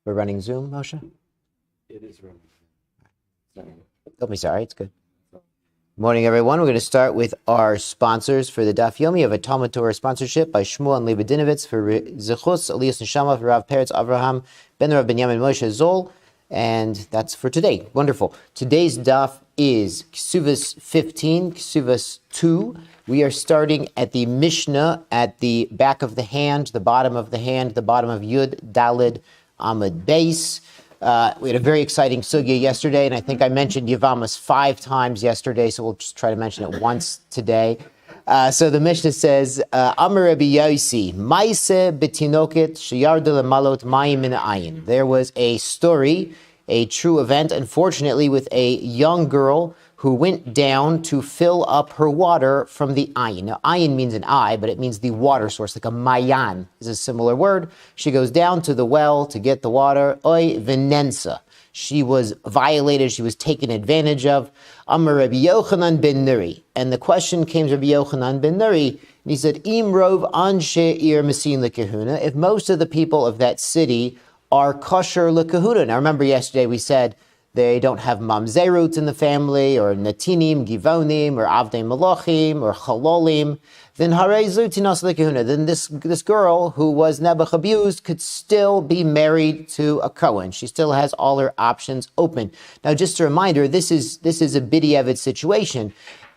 We're running Zoom, Moshe? It is running. Don't be sorry, it's good. Morning, everyone. We're going to start with our sponsors for the Daf Yomi of a Talmud Torah sponsorship by Shmuel and Levi Dinovitz for Zechus, Elias Neshama, for Rav Peretz Avraham, Ben Rav Binyamin Moshe Zol, and that's for today. Wonderful. Today's Daf is Kesuvos 15, Kesuvos 2. We are starting at the Mishnah at the back of the hand, the bottom of the hand, the bottom of Yud, Dalid, Amud Beis. We had a very exciting sugya yesterday, and I think I mentioned Yavamas 5 times yesterday, so we'll just try to mention it once today. So the Mishnah says, Amar Rabbi Yosi, Maise betinoket sheyardu lemalot mayim min ayin. There was a story, a true event, unfortunately, with a young girl who went down to fill up her water from the ayin. Now, ayin means an eye, but it means the water source, like a mayan is a similar word. She goes down to the well to get the water. Oy venensa. She was violated. She was taken advantage of. Amar Rabbi Yochanan ben Nuri. And the question came to Rabbi Yochanan ben Nuri, and he said, Im rov anshe ir mesin lekahuna. If most of the people of that city are kosher lekahuna. Now, remember yesterday we said, they don't have mamzerut in the family, or natinim, givonim, or avdei malachim, or chalolim. Then harezu tinas lekehuna. Then this girl who was nebuch abused could still be married to a Kohen. She still has all her options open. Now, just a reminder, this is a bidiyevit situation.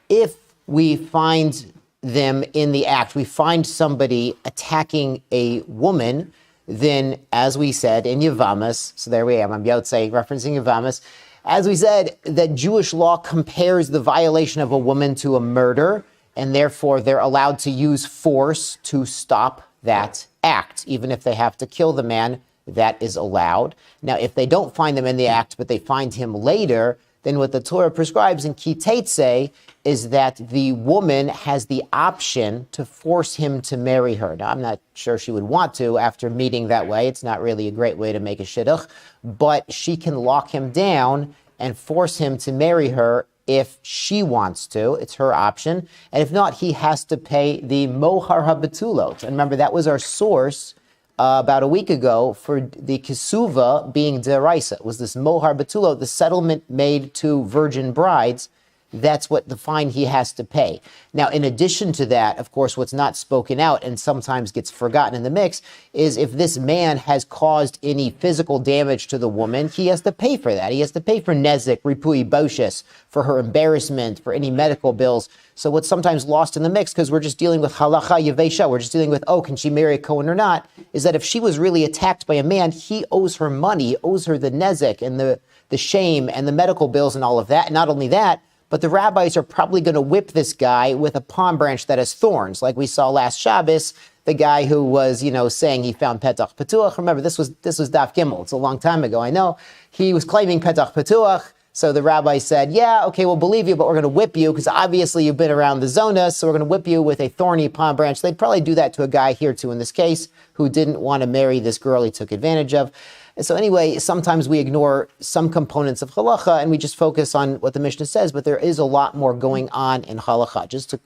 If we find them in the act, we find somebody attacking a woman, then, as we said in Yavamas, so there we am, I'm Yotzei referencing Yavamas, as we said, that Jewish law compares the violation of a woman to a murder, and therefore they're allowed to use force to stop that act. Even if they have to kill the man, that is allowed. Now, if they don't find them in the act, but they find him later, then what the Torah prescribes in Kitetse is that the woman has the option to force him to marry her. Now, I'm not sure she would want to after meeting that way. It's not really a great way to make a shidduch, but she can lock him down and force him to marry her if she wants to. It's her option. And if not, he has to pay the mohar habetulot. And remember, that was our source about a week ago for the Kesuva being deraisa. It was this mohar betulo, the settlement made to virgin brides. That's what the fine he has to pay. Now, in addition to that, of course, what's not spoken out and sometimes gets forgotten in the mix is if this man has caused any physical damage to the woman, he has to pay for that. He has to pay for nezik, ripui, boshes, for her embarrassment, for any medical bills. So what's sometimes lost in the mix, because we're just dealing with halacha yevesha, we're just dealing with, can she marry a Kohen or not, is that if she was really attacked by a man, he owes her money, owes her the nezik and the shame and the medical bills and all of that. And not only that, but the rabbis are probably going to whip this guy with a palm branch that has thorns, like we saw last Shabbos, the guy who was, saying he found Petach Patuach. Remember, this was Daf Gimel. It's a long time ago, I know. He was claiming Petach Patuach. So the rabbi said, yeah, okay, we'll believe you, but we're going to whip you because obviously you've been around the zona, so we're going to whip you with a thorny palm branch. They'd probably do that to a guy here, too, in this case, who didn't want to marry this girl he took advantage of. And so anyway, sometimes we ignore some components of halacha and we just focus on what the Mishnah says, but there is a lot more going on in halacha. Just a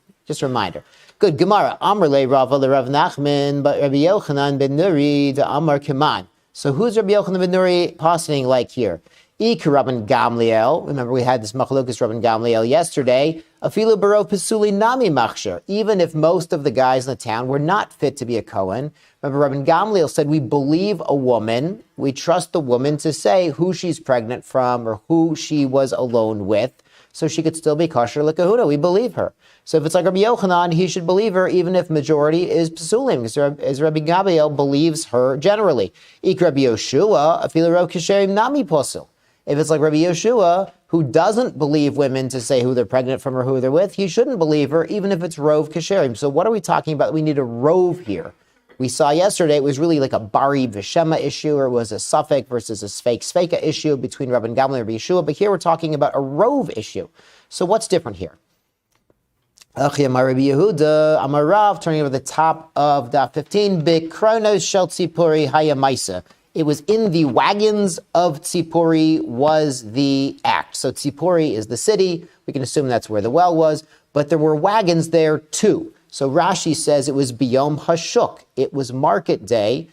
reminder. Good. Gemara. Amar le Rava le Rav Nachman, but Rabbi Yochanan ben Nuri the Amar Keman. So who's Rabbi Yochanan ben Nuri positing like here? Ik Rabban Gamliel. Remember, we had this machlokas Rabban Gamliel yesterday. Afilu barov pesuli nami machshir. Even if most of the guys in the town were not fit to be a Kohen. Remember, Rabban Gamliel said, we believe a woman, we trust the woman to say who she's pregnant from or who she was alone with, so she could still be kosher l'kahuna. We believe her. So if it's like Rabbi Yochanan, he should believe her even if majority is psulim, as Rabbi Gamliel believes her generally. Ik Rabbi Yoshua, afilu rov kasherim nami posul. If it's like Rabbi Yoshua, who doesn't believe women to say who they're pregnant from or who they're with, he shouldn't believe her, even if it's rov kasherim. So what are we talking about? We need a rov here. We saw yesterday it was really like a bari v'shema issue, or it was a safek versus a sveka issue between Rabban Gamliel and Rabbi Yeshua. But here we're talking about a rov issue. So what's different here? Amar Rabbi Yehuda, Amar Rav, turning over the top of Daf 15, B'kronos shel tzipori hayamaisa. It was in the wagons of Tzipori was the act. So Tzipori is the city. We can assume that's where the well was. But there were wagons there too. So Rashi says it was Biyom Hashuk. It was market day.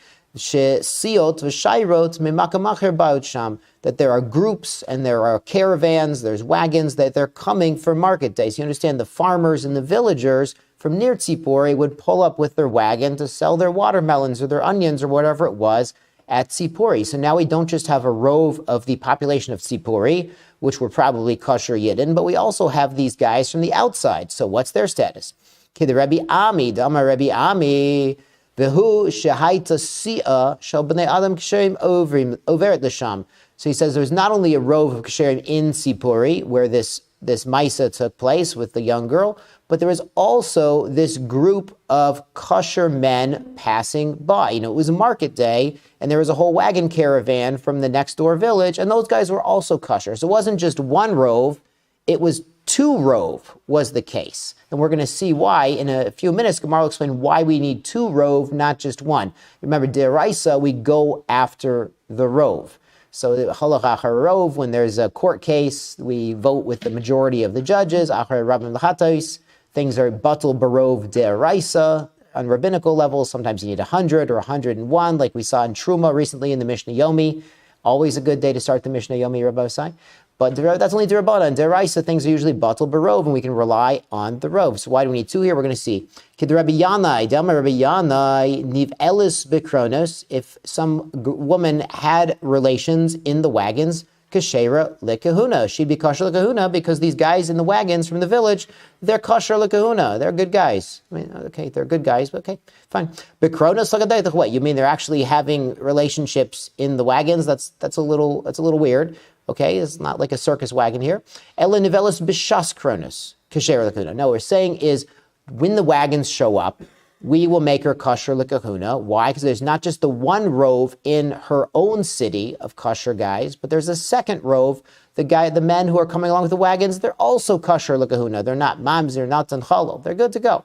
that there are groups and there are caravans, there's wagons, that they're coming for market days. You understand, the farmers and the villagers from near Tzipori would pull up with their wagon to sell their watermelons or their onions or whatever it was at Tzipori. So now we don't just have a rove of the population of Tzipori, which were probably kosher Yidden, but we also have these guys from the outside. So what's their status? Kid Rabbi Ami, Dama Rabbi Ami, Vehu Shehaita Sia Shal Bnei Adam Ksherim Overet Lasham. So he says there's not only a rove of Ksherim in Tzipori, where this Maisa took place with the young girl, but there was also this group of kosher men passing by. You know, it was a market day, and there was a whole wagon caravan from the next door village, and those guys were also kosher. So it wasn't just one rove, it was two rove was the case. And we're going to see why in a few minutes. Gemara will explain why we need two rove, not just one. Remember, deraisa, we go after the rove. So halach achar rov, when there's a court case, we vote with the majority of the judges. Achar rabbim l'chatos, things are batul barov deraisa. On rabbinical levels, sometimes you need 100 or 101, like we saw in Truma recently in the Mishnah Yomi. Always a good day to start the Mishnah Yomi, Rabbi Osai. But that's only derabanan. Deraisa, things are usually batul barov, and we can rely on the rov. So why do we need two here? We're going to see. Kid Rabbi Yanai, Delma Rabbi Yanai, niv elis bikronos. If some woman had relations in the wagons, kashera lekahuna. She'd be kosher lekahuna because these guys in the wagons from the village, they're kosher lekahuna. They're good guys. I mean, okay, they're good guys, but okay, fine. Bikronos lekadaytach. What you mean? They're actually having relationships in the wagons? That's a little weird. Okay, it's not like a circus wagon here. Ela nivelis b'shas kronos kasher lekahuna. No, what we're saying is when the wagons show up, we will make her kosher lekahuna. Why? Because there's not just the one rove in her own city of kosher guys, but there's a second rove. The men who are coming along with the wagons, they're also kosher lekahuna. They're not mams, they're not tanchalo. They're good to go.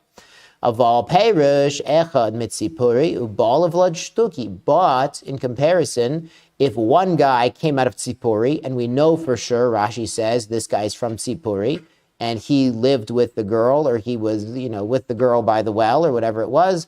Aval perish echad mitzipuri ubal avlad shtuki. But in comparison, if one guy came out of Tzipori, and we know for sure, Rashi says, this guy's from Tzipori, and he lived with the girl, or he was, with the girl by the well, or whatever it was,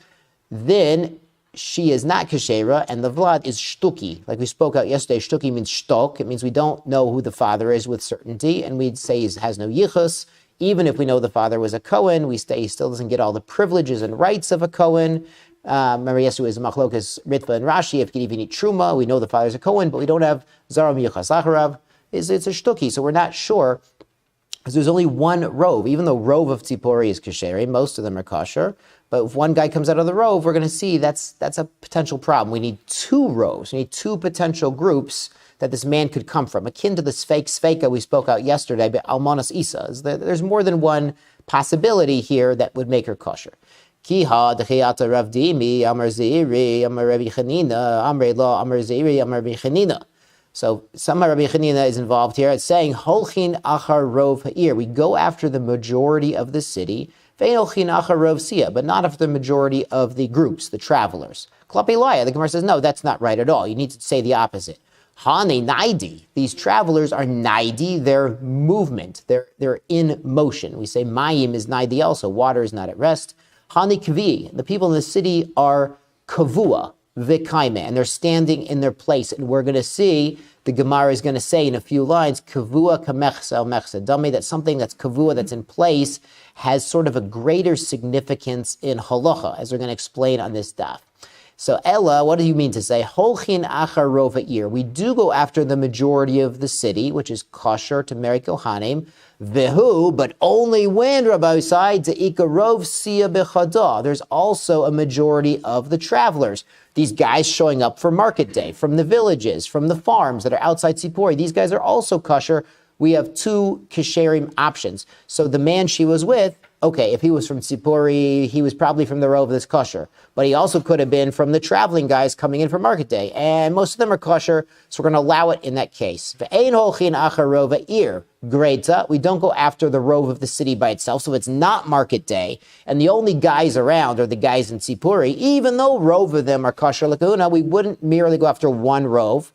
then she is not kashera, and the vlad is shtuki. Like we spoke out yesterday, shtuki means shtok. It means we don't know who the father is with certainty, and we'd say he has no yichus. Even if we know the father was a Kohen, he still doesn't get all the privileges and rights of a Kohen. Remember, yesterday was Machlokas, Ritva, and Rashi. If you can even eat Truma, we know the father's a Kohen, but we don't have Zara Miyuchas Acharav. It's a shtuki, so we're not sure, because there's only one rove. Even though rove of Tzipori is kasher, most of them are kosher, but if one guy comes out of the rove, we're going to see that's a potential problem. We need two roves. We need two potential groups that this man could come from, akin to the Sveika we spoke out yesterday, but Almanas Isa. There's more than one possibility here that would make her kosher. Kiha dechiyata Rav Dimi Amar Zeiri Amar Rabbi Chanina Amrei Lo Amar Zeiri Amar Rabbi Chanina. So some Rabbi Chanina is involved here. It's saying Holchin Achar Rov Ha'ir. We go after the majority of the city, Vein Holchin Achar Rov Sia, but not after the majority of the groups, the travelers. Klapi Laya. The Gemara says no, that's not right at all. You need to say the opposite. Hani Naidi. These travelers are Naidi. They're movement. They're in motion. We say Mayim is Naidi also. Water is not at rest. Hani Kvi, the people in the city are Kavua, Vikaime, and they're standing in their place. And we're going to see, the Gemara is going to say in a few lines, Kavua Kamechsa Mechsa Dami, that something that's Kavua, that's in place, has sort of a greater significance in halacha, as we're going to explain on this daf. So Ella, what do you mean to say? Holchin achar rova ir. We do go after the majority of the city, which is kosher to marry kohanim. Vehu, but only when Rabbi side to ikarov sia bechada. There's also a majority of the travelers. These guys showing up for market day from the villages, from the farms that are outside Tzipori. These guys are also kosher. We have two kasherim options. So the man she was with, okay, if he was from Tzipori, he was probably from the rove that's kosher. But he also could have been from the traveling guys coming in for market day. And most of them are kosher, so we're going to allow it in that case. Ve'ein holchin achar rova ir. Greta, we don't go after the rove of the city by itself, so it's not market day. And the only guys around are the guys in Tzipori. Even though rove of them are kosher l'kahuna, we wouldn't merely go after one rove.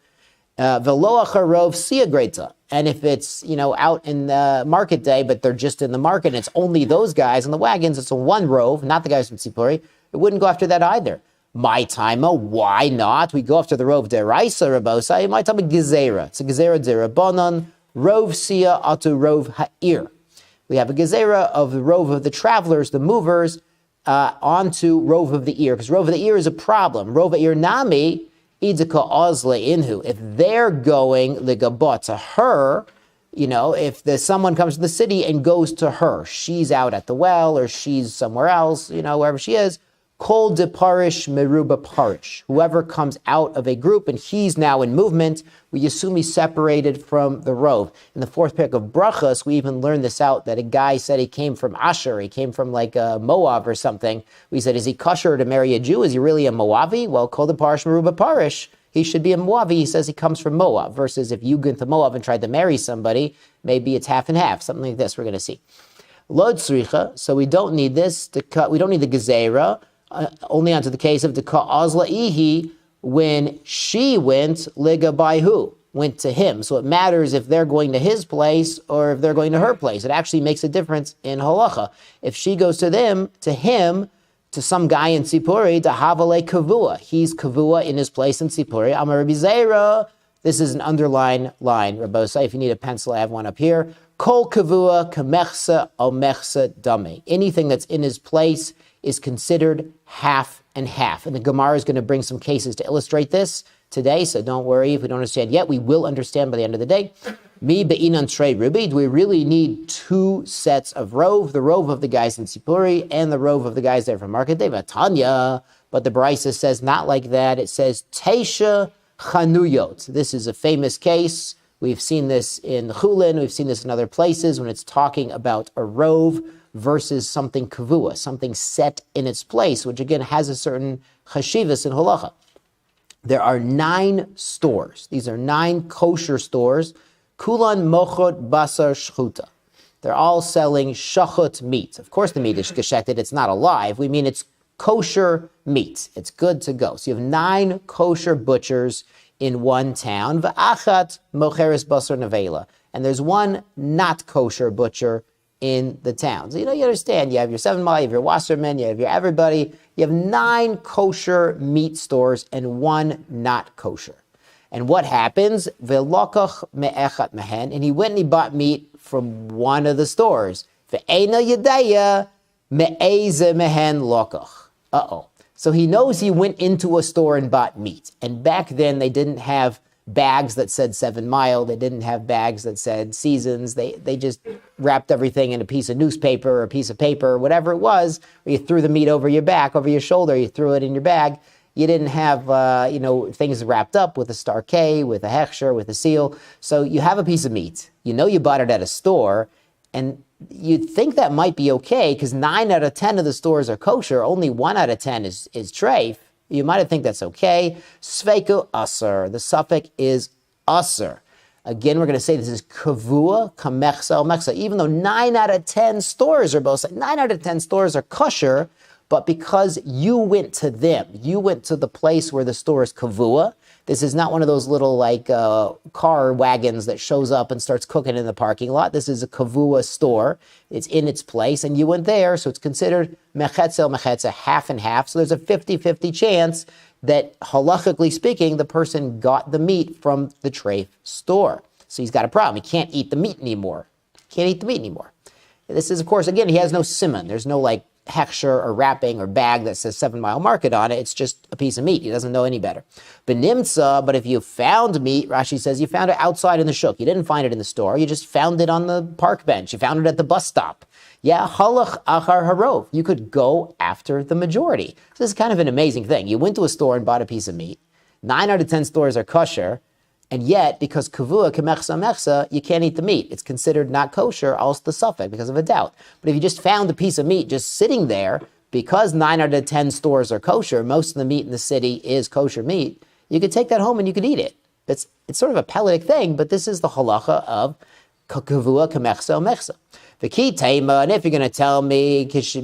Velo achar rov sia greta. And if it's, out in the market day, but they're just in the market, and it's only those guys in the wagons, it's a one rove, not the guys from Tzipori, it wouldn't go after that either. My timer, why not? We go after the Rov Deraisa Rabosa. My time Gezerah. It's a Gezerah Derabanan, Rov Sia Atu Rov Ha'ir. We have a Gezerah of the Rov of the travelers, the movers, onto Rov of the ear, because Rov of the ear is a problem. Rov Ha'ir Nami, Idika Ozle Inhu. If they're going Ligabot to her, if someone comes to the city and goes to her, she's out at the well or she's somewhere else, wherever she is, Kol de parish meruba parish. Whoever comes out of a group and he's now in movement, we assume he's separated from the rov. In the fourth parak of Brachas, we even learned this out, that a guy said he came from Asher, he came from like Moab or something. We said, is he kosher to marry a Jew? Is he really a Moavi? Well, Kol de parish meruba parish. He should be a Moavi. He says he comes from Moab, versus if you went to Moab and tried to marry somebody, maybe it's half and half, something like this we're going to see. Lod tzricha, so we don't need this, we don't need the gezerah, only onto the case of the ka'azla ihi, when she went, liga by who? Went to him. So it matters if they're going to his place or if they're going to her place. It actually makes a difference in halacha. If she goes to him, to some guy in Tzipori, to havale kavua. He's kavua in his place in Tzipori. Amar Rabbi Zera, this is an underlined line. Rabosai, if you need a pencil, I have one up here. Kol kavua kamechsa o mechsa dame. Anything that's in his place is considered half and half. And the Gemara is going to bring some cases to illustrate this today, so don't worry if we don't understand yet. We will understand by the end of the day. Mi be'inan trei rubi. Do we really need two sets of rov? The rov of the guys in Tzipori and the rov of the guys there from Market Day. Tanya, but the Brisa says not like that. It says Teisha chanuyot. This is a famous case. We've seen this in Chulin. We've seen this in other places when it's talking about a rov versus something kavua, something set in its place, which again has a certain chashivas in halacha. There are 9 stores. These are 9 kosher stores. Kulan mochot basar shchuta. They're all selling shachut meat. Of course the meat is geshekted, it's not alive. We mean it's kosher meat. It's good to go. So you have 9 kosher butchers in one town. V'achat mocheres basar nevela. And there's one not kosher butcher in the town. So, you understand, you have your 7 Mile, you have your Wasserman, you have your everybody. You have 9 kosher meat stores and 1 not kosher. And what happens? Ve'lokach me'echat mehen, and he went and he bought meat from one of the stores. Ve'ena yedaya me'eze mehen lokach. So he knows he went into a store and bought meat. And back then they didn't have bags that said 7 Mile. They didn't have bags that said Seasons. They just wrapped everything in a piece of newspaper or a piece of paper or whatever it was. Or you threw the meat over your back, over your shoulder. You threw it in your bag. You didn't have, things wrapped up with a star K, with a hechsher, with a seal. So you have a piece of meat. You know you bought it at a store, and you'd think that might be okay because 9 out of 10 of the stores are kosher. Only 1 out of 10 is treif. You might think that's okay. Sveiku asur. The suffix is asur. Again, we're going to say this is kavua, kamechsa, omechsa. Even though 9 out of 10 stores are both, 9 out of 10 stores are kosher, but because you went to them, you went to the place where the store is kavua. This is not one of those little car wagons that shows up and starts cooking in the parking lot. This is a kavua store. It's in its place, and you went there, so it's considered mechetzel, half and half. So there's a 50-50 chance that, halachically speaking, the person got the meat from the treif store. So he's got a problem. He can't eat the meat anymore. This is, of course, again, he has no siman. There's no hechsher or wrapping or bag that says 7 Mile Market on it. It's just a piece of meat. He doesn't know any better. Benimtza, but if you found meat, Rashi says you found it outside in the shuk. You didn't find it in the store. You just found it on the park bench. You found it at the bus stop. Yeah, halach achar harov. You could go after the majority. So this is kind of an amazing thing. You went to a store and bought a piece of meat. 9 out of 10 stores are kosher. And yet, because kavua, kemechsa, mechsa, you can't eat the meat. It's considered not kosher, also the suffix, because of a doubt. But if you just found a piece of meat just sitting there, because 9 out of 10 stores are kosher, most of the meat in the city is kosher meat, you could take that home and you could eat it. It's sort of a peletic thing, but this is the halacha of kavua, kemechsa, mechsa. The key tema, and if you're going to tell me, this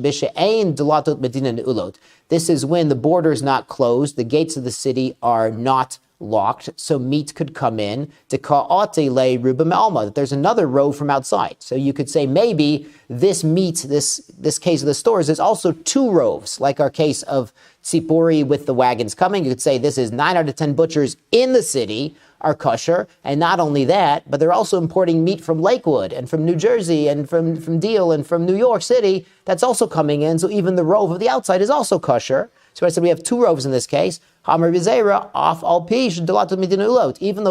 is when the border is not closed, the gates of the city are not locked so meat could come in, that there's another rove from outside. So you could say maybe this meat, this case of the stores, is also 2 roves, like our case of Tzipori with the wagons coming. You could say this is 9 out of 10 butchers in the city are kosher, and not only that, but they're also importing meat from Lakewood and from New Jersey and from Deal and from New York City. That's also coming in, so even the rove of the outside is also kosher. So I said we have 2 roves in this case. Even though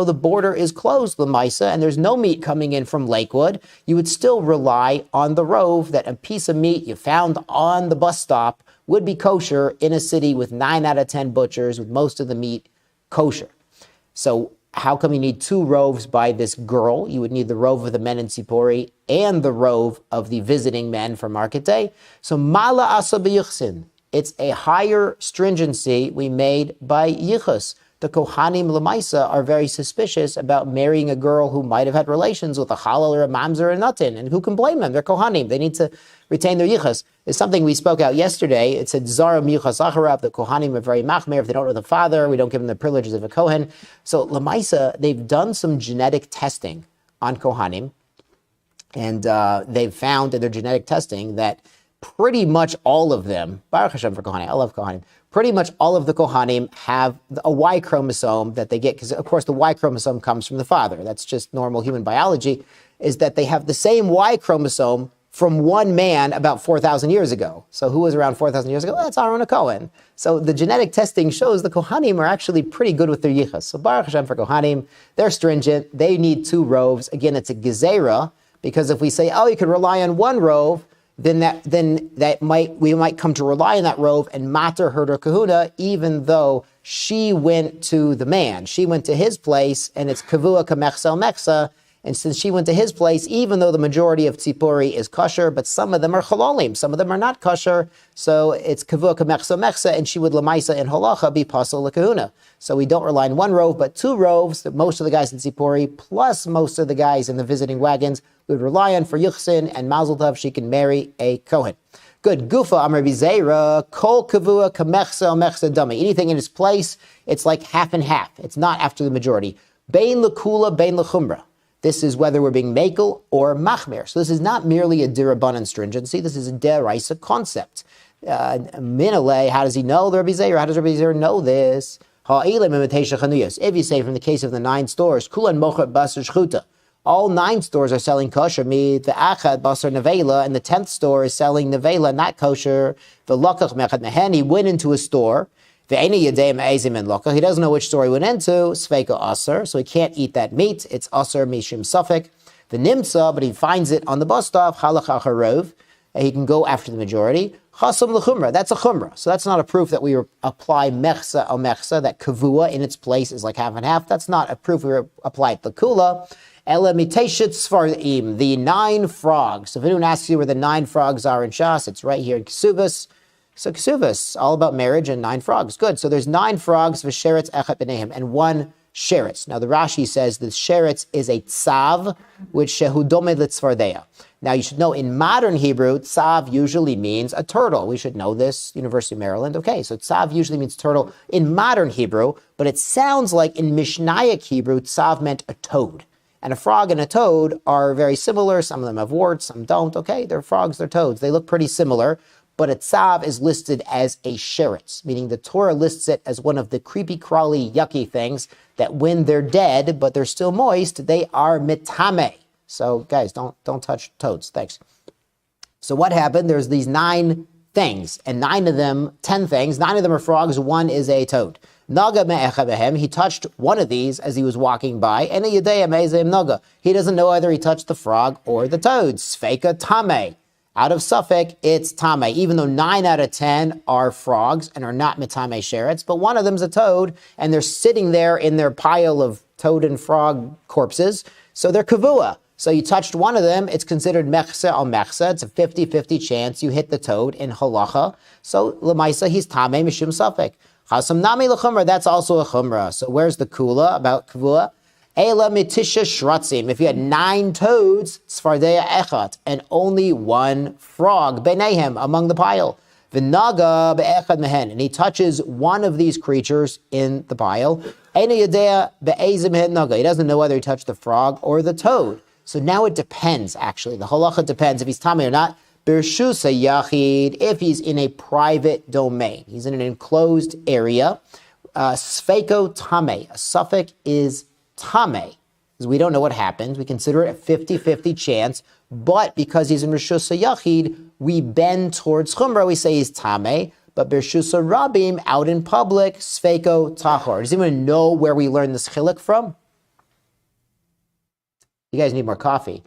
the border is closed, Lamaisa, and there's no meat coming in from Lakewood, you would still rely on the rove that a piece of meat you found on the bus stop would be kosher in a city with 9 out of 10 butchers, with most of the meat kosher. So how come you need 2 roves by this girl? You would need the rove of the men in Tzipori and the rove of the visiting men for market day. So mala asa b'yichsin. It's a higher stringency we made by yichus. The Kohanim Lamaisa are very suspicious about marrying a girl who might have had relations with a halal or a mamzer or nothing. And who can blame them? They're Kohanim. They need to retain their yichus. It's something we spoke out yesterday. It said, Zara Michas Acharav, the Kohanim are very machmer. If they don't know the father, we don't give them the privileges of a Kohen. So Lamaisa, they've done some genetic testing on Kohanim. And they've found in their genetic testing that pretty much all of them, Baruch Hashem for Kohanim, I love Kohanim, pretty much all of the Kohanim have a Y chromosome that they get, because of course the Y chromosome comes from the father. That's just normal human biology, is that they have the same Y chromosome from one man about 4,000 years ago. So who was around 4,000 years ago? Well, that's Aaron Cohen. So the genetic testing shows the Kohanim are actually pretty good with their yichus. So Baruch Hashem for Kohanim, they're stringent, they need 2 roves. Again, it's a gezerah, because if we say, oh, you could rely on 1 rove, then we might come to rely on that rove and matter her kahuna, even though she went to the man. She went to his place, and it's kavua kamechsel mechsa. And since she went to his place, even though the majority of tzipori is kosher, but some of them are chalalim, some of them are not kosher, so it's kavua kamechsel mechsa, and she would lamaisa in halacha be pasal lekahuna. So we don't rely on 1 rove, but 2 roves that most of the guys in tzipori, plus most of the guys in the visiting wagons, we would rely on for Yuchsin and Mazel Tov, she can marry a Kohen. Good. Gufa Amar Bizeira, Kol Kavua Kamechsa Mechsa Dami. Anything in its place, it's like half and half. It's not after the majority. Bein Lakula, Bein Lachumra. This is whether we're being Makel or Machmer. So this is not merely a Dirabanan stringency, this is a Deraisa concept. Minale, how does he know the Rabbi Zeira? How does Rabbi Zeira know this? If you say from the case of the 9 stores, Kulan Mochat Basar Shchuta, all 9 stores are selling kosher meat. The Achad Basar Nevela, and the 10th store is selling Nevela, not kosher. The Lokach Mechad Mehen, he went into a store. The Eini Yadei Me'ezim and Lokach, he doesn't know which store he went into. Sveika Aser, so he can't eat that meat. It's Aser Mishim Safek. The Nimtza, but he finds it on the bus stop. Halach Acharov, he can go after the majority. Chasam l'chumra, that's a chumra. So that's not a proof that we apply mechsa al mechsa, that kavua in its place is like half and half. That's not a proof we apply it l'kula. Ela miteshet svarim, the 9 frogs. So if anyone asks you where the 9 frogs are in Shas, it's right here in Kesuvos. So Kesuvos, all about marriage and 9 frogs. Good. So there's 9 frogs, v'sheretz echat b'nehem, and 1 sheretz. Now the Rashi says the sheretz is a tzav, which shehu domed litzvardeya. Now you should know in modern Hebrew, tzav usually means a turtle. We should know this, University of Maryland. Okay, so tzav usually means turtle in modern Hebrew, but it sounds like in Mishnaic Hebrew, tzav meant a toad. And a frog and a toad are very similar. Some of them have warts, some don't. Okay, they're frogs, they're toads. They look pretty similar. But a tzav is listed as a sheretz, meaning the Torah lists it as one of the creepy, crawly, yucky things that when they're dead, but they're still moist, they are mitame. So guys, don't touch toads. Thanks. So what happened? There's these 9 things, and 9 of them, 10 things, 9 of them are frogs, 1 is a toad. Naga me'echa behem, he touched one of these as he was walking by, and a yedei me'ezem naga. He doesn't know whether he touched the frog or the toad. Sfeika tame. Out of Suffolk, it's tame, even though 9 out of 10 are frogs and are not mitame sheretz, but one of them's a toad, and they're sitting there in their pile of toad and frog corpses, so they're kavua. So you touched one of them, it's considered mechse al mechse. It's a 50-50 chance you hit the toad in halacha. So lemaisa, he's tamei mishum safek. Chasam nami l'chumra, that's also a chumra. So where's the kula about kavua? Ela mitisha shratzim. If you had 9 toads, tzfardeya echat, and only 1 frog, benehem, among the pile. V'naga be'echad mehen, and he touches one of these creatures in the pile. He doesn't know whether he touched the frog or the toad. So now it depends, actually. The halacha depends if he's tamei or not. Birshusa yachid, if he's in a private domain. He's in an enclosed area. Sfeiko tamei, a suffix is tamei. Because we don't know what happened. We consider it a 50-50 chance. But because he's in Rishusa yachid, we bend towards chumrah. We say he's tamei. But Birshusa Rabim, out in public, Sfeiko Tahor. Does anyone know where we learned this chiluk from? You guys need more coffee.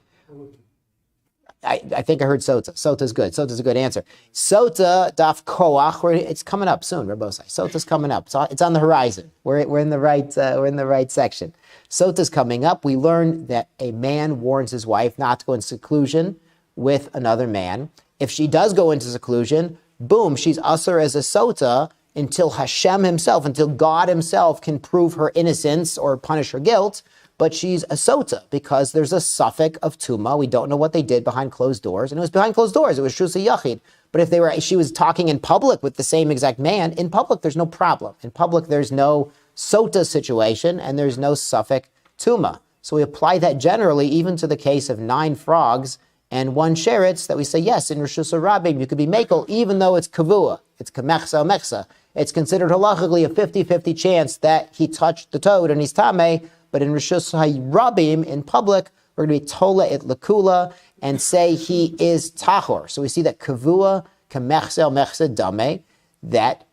I think I heard Sota. Sota's good. Sota's a good answer. Sota, Daf Koach, it's coming up soon, Rabosai. Sota's coming up. It's on the horizon. We're in the right section. Sota's coming up. We learned that a man warns his wife not to go in seclusion with another man. If she does go into seclusion, boom, she's usher as a sota until Hashem himself, until God himself can prove her innocence or punish her guilt, but she's a sota because there's a suffix of tuma. We don't know what they did behind closed doors, and it was behind closed doors. It was shusa yachid. But if she was talking in public with the same exact man, in public there's no problem. In public there's no sota situation, and there's no suffix tuma. So we apply that generally even to the case of 9 frogs and 1 sheretz, that we say, yes, in Rishus Rabim, you could be mekel, even though it's kavua, it's kamechsa o mechsa. It's considered halachically a 50-50 chance that he touched the toad and he's tamei, but in Rishus Rabim, in public, we're going to be tola it lakula and say he is tahor. So we see that kavua, kamechsa o mechsa dame, that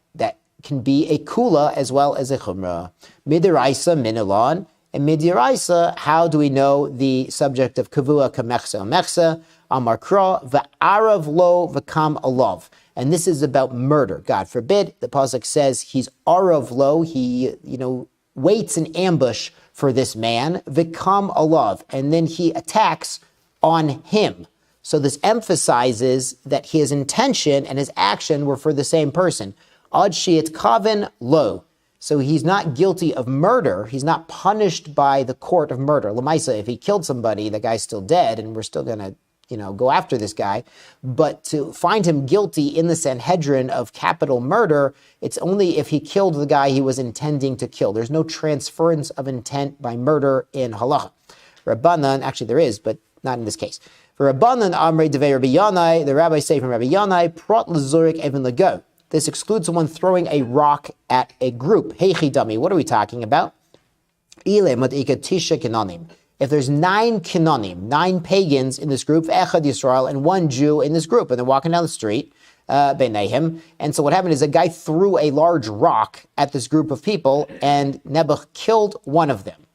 can be a kula as well as a chumrah. Midiraisa minilon. And midiraisa, how do we know the subject of kavua kamechsa mechsa? Amar kra va'arav lo v'kam alav. And this is about murder. God forbid. The pasuk says he's arav lo. He waits in ambush for this man v'kam alav, and then he attacks on him. So this emphasizes that his intention and his action were for the same person. Ad shi'it kaven lo. So he's not guilty of murder. He's not punished by the court of murder. Lamaisa, if he killed somebody, the guy's still dead, and we're still going to, go after this guy. But to find him guilty in the Sanhedrin of capital murder, it's only if he killed the guy he was intending to kill. There's no transference of intent by murder in halacha. Rabbanan, actually there is, but not in this case. For Rabbanan, Amrei Devei Rabbi Yanai, the rabbis say from Rabbi Yanai, Prot Lazurik Even Lego. This excludes someone throwing a rock at a group. Heichi dummy, what are we talking about? If there's 9 kinonim, 9 pagans in this group, Echad Yisrael, and 1 Jew in this group, and they're walking down the street, Beinehim, and so what happened is a guy threw a large rock at this group of people, and Nebuch killed one of them.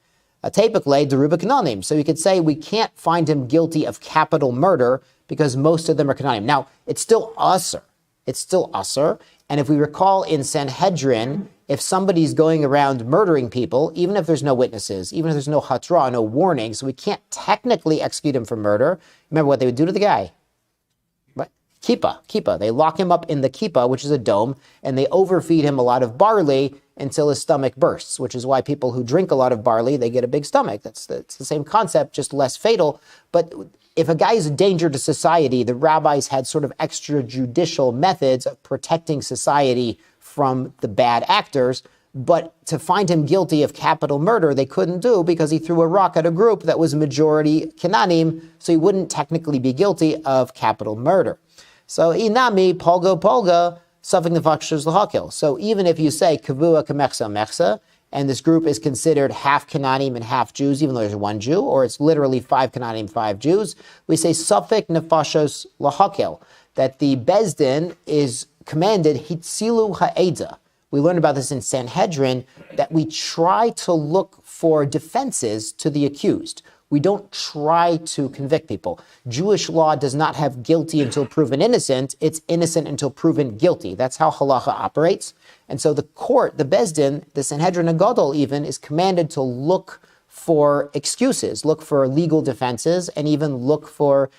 Tapikle deruba kinonim. So you could say we can't find him guilty of capital murder because most of them are kinonim. Now, it's still usher. It's still usher. And if we recall in Sanhedrin, if somebody's going around murdering people, even if there's no witnesses, even if there's no hatra, no warning, so we can't technically execute him for murder, remember what they would do to the guy? What? Kippah. They lock him up in the kippah, which is a dome, and they overfeed him a lot of barley until his stomach bursts, which is why people who drink a lot of barley, they get a big stomach. It's the same concept, just less fatal. But if a guy is a danger to society, the rabbis had sort of extrajudicial methods of protecting society from the bad actors. But to find him guilty of capital murder, they couldn't do because he threw a rock at a group that was majority Kananim, so he wouldn't technically be guilty of capital murder. So inami polga suffix nefashos lahakil. So even if you say kavua kamechsa mechsa, and this group is considered half Canaanim and half Jews, even though there's 1 Jew, or it's literally 5 Canaanim, 5 Jews, we say suffix nefashos lahakel, that the Bezdin is commanded hitzilu ha'eda. We learned about this in Sanhedrin, that we try to look for defenses to the accused. We don't try to convict people. Jewish law does not have guilty until proven innocent. It's innocent until proven guilty. That's how halacha operates. And so the court, the Bezdin, the Sanhedrin Agadol even, is commanded to look for excuses, look for legal defenses, and even look for,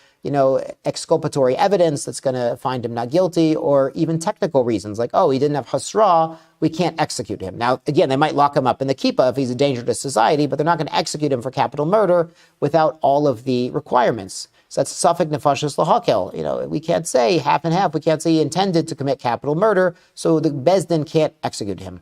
exculpatory evidence that's going to find him not guilty, or even technical reasons like, he didn't have hasra, we can't execute him. Now, again, they might lock him up in the kippah if he's a danger to society, but they're not going to execute him for capital murder without all of the requirements. So that's suffix nefashos lahakel. We can't say half and half. We can't say he intended to commit capital murder, so the Bezdin can't execute him.